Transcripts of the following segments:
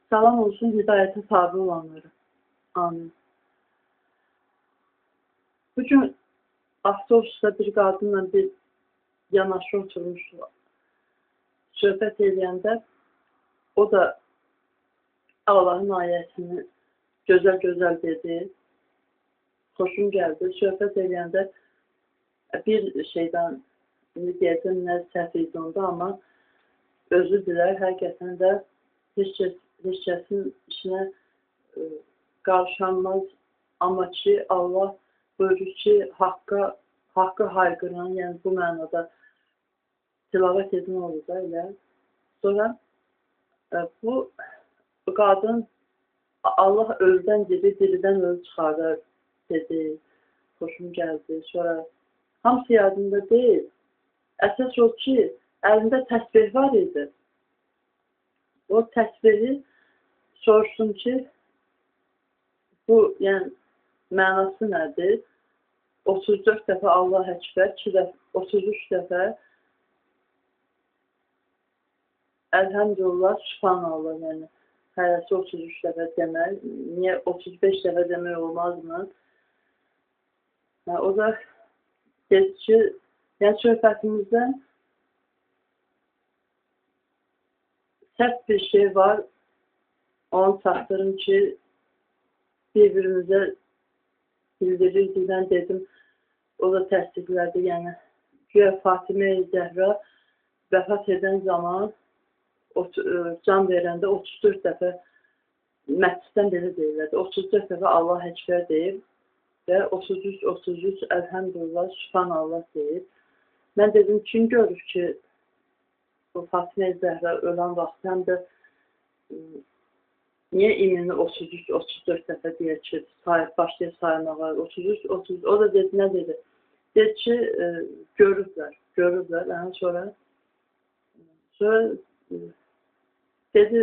Salam olsun hidayətə tabi olanlara. Amin. Bugün avtobusda bir qadınla bir yanaşı oturmuşdular. Söhbət edəndə o da Allahın ayətini gözəl-gözəl dedi. Xoşum gəldi. Söhbət edəndə bir şeydən, indi deyəcəm, nə səhv idi onda, amma özü dilər, həqiqətən də heç kəsin işinə qarışanmaz. Amma ki, Allah buyurur ki, haqqı hayqıran, yəni bu mənada tilavət edin olur da elə. Sonra bu qadın Allah ölüdən diri, diridən ölü çıxarır dedi. Xoşum gəldi. Sonra hamısı yadında deyil. Əsas o ki, əlində təsbih var idi. O təsbihi soruşsun ki, bu yəni mənası nədir? 34 dəfə Allah Əkbər, 33 dəfə Əlhəmdülillah, Sübhanallah, yəni hərəsi 33 dəfə demək. Niyə 35 dəfə demək olmazmı? O da dedi ki, yəni söhbətimizdə səhv bir şey var, onu çatdırım ki, bir-birimizə bildirirdik. Mən dedim, o da təsdiqlədi, yəni güya Fatimə-i Zəhra vəfat edən zaman can verəndə 34 dəfə məsciddən belə deyirlər, 34 dəfə Allah Əkbər deyib və 33 Əlhəmdülillah, Sübhanallah deyib. Mən dedim, kim görür ki, o Fatimə-i Zəhra ölən vaxt həm də niyə imini 33-34 dəfə deyək ki, başlayıb saymağa, 33, o da dedi, nə dedi? Dedi ki, görüblər, sonra dedi,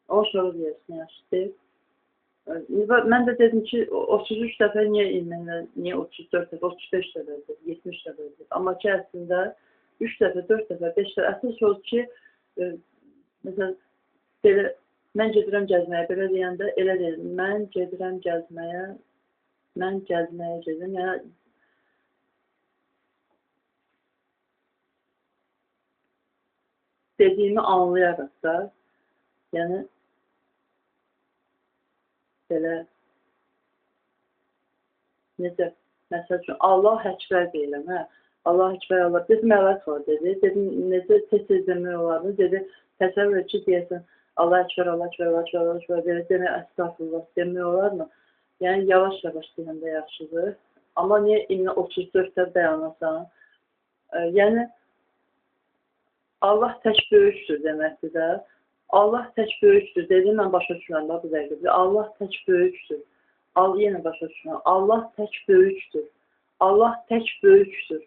o sonra deyəsin, yaxşı. Mən də dedim ki, 33 dəfə niyə iminlər, niyə 34 dəfə, 35 dəfə, 70 dəfə. Amma ki, əslində 3 dəfə, 4 dəfə, 5 dəfə. Əsas o ki, məsələn, belə, mən gedirəm gəzməyə, belə deyəndə, elə deyil, mən gedirəm gəzməyə, mən gəzməyə gedirəm. Yəni, dediyimi anlayaraq da, yəni, belə, necə, məsəl üçün, Allah Əkbər deyiləm, hə? Allah Əkbər, Allah, dedim, əvət var, dedi. Dedim, necə tez-tez demək olardı, dedi, təsəvvür et ki, deyəsən, Allah Əkbər, Allah Əkbər, Allah Əkbər, Allah Əkbər, dedi, demək, əstəğfurullah, demək olar mı? Yəni, yavaş-yavaş deyəndə yaxşıdır. Amma niyə indi 34-də dayanasan? Yəni, Allah tək böyükdür deməkdir də. Allah tək böyükdür, dedim, mən başa düşürəm, bu dəqiqə. Allah tək böyükdür. Yenə başa düşürəm. Allah tək böyükdür. Allah tək böyükdür.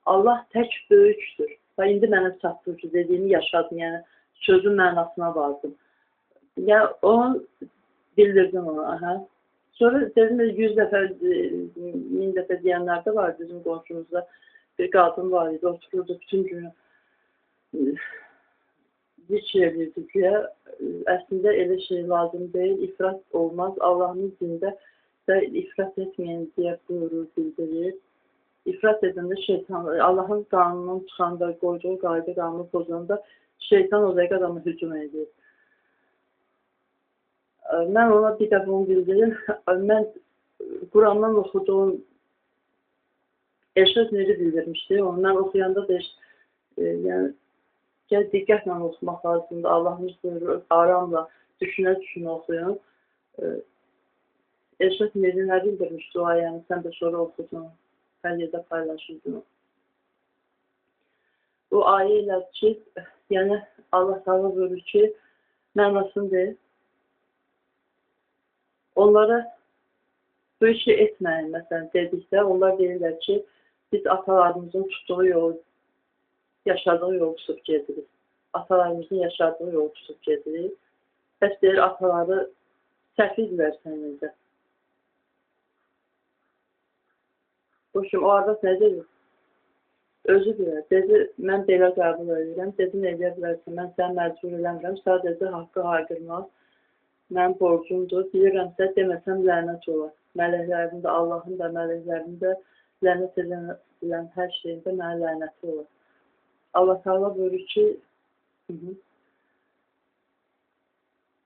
Allah tək böyükdür. Və indi mənə çatdır ki, dediyimi yaşadım, yəni sözün mənasına vardım. Yəni, onu bildirdim ona. Sonra dedim, 100 dəfə, 1000 dəfə deyənlər də var, bizim qonşumuzda bir qadın var idi, otururdu bütün günü. Zikr edirdi ki, əslində elə şey lazım deyil, ifrat olmaz. Allah'ın dində də ifrat etməyin deyə buyurur, bildirir. İfrat edəndə şeytan, Allah'ın qanunundan çıxanda, qoyduğu qayda qanunu pozanda şeytan o dəqiqə adamı hücum edir. Mən ona bir dəfə onu bildirim. Mən Qurandan oxuduğum Eşrəf Nuri bildirmişdi. Onu mən oxuyanda da yəni, gəl diqqətlə oxumaq lazımdır. Allah'ımız buyurur, aramla, düşünə-düşünə oxuyun. Eşrəf Nuri nə bildirmişdi o ayəni, sən də sonra oxudun, hər yerdə paylaşırdın. Bu ayə ilə ki, yəni Allah Teala buyurur ki, mənasını deyil. Onlara bu işi etməyin, məsələn, dedikdə, onlar deyirlər ki, biz atalarımızın tutduğu yolu, yaşadığı yolu tutub gedirik. Atalarımızın yaşadığı yolu tutub gedirik. Bəs deyir, ataları səhv edirlər sənəcə. Bu kimi, o arada nə deyir? Özü bilər. Dedi, mən belə qəbul edirəm. Dedim, eləyə bilərsən, mən səni məcbur eləmirəm. Sadəcə haqqı haydırmaq mənim borcumdur. Bilirəmsə, deməsəm lənət olar. Mələklərin də, Allahın da, mələklərin də lənət edilən hər şeyində mənə lənəti olar. Allah Teala buyurur ki,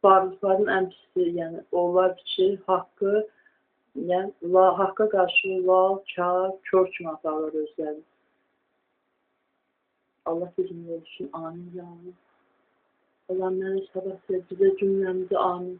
varlıqların ən pisi, yəni onlar ki, haqqı, yəni haqqa qarşı lal, kar, kör kimi aparır özlərini. Allah bizim olsun, amin ya Allah. Allah mənə sabah bizə cümləmizi amin.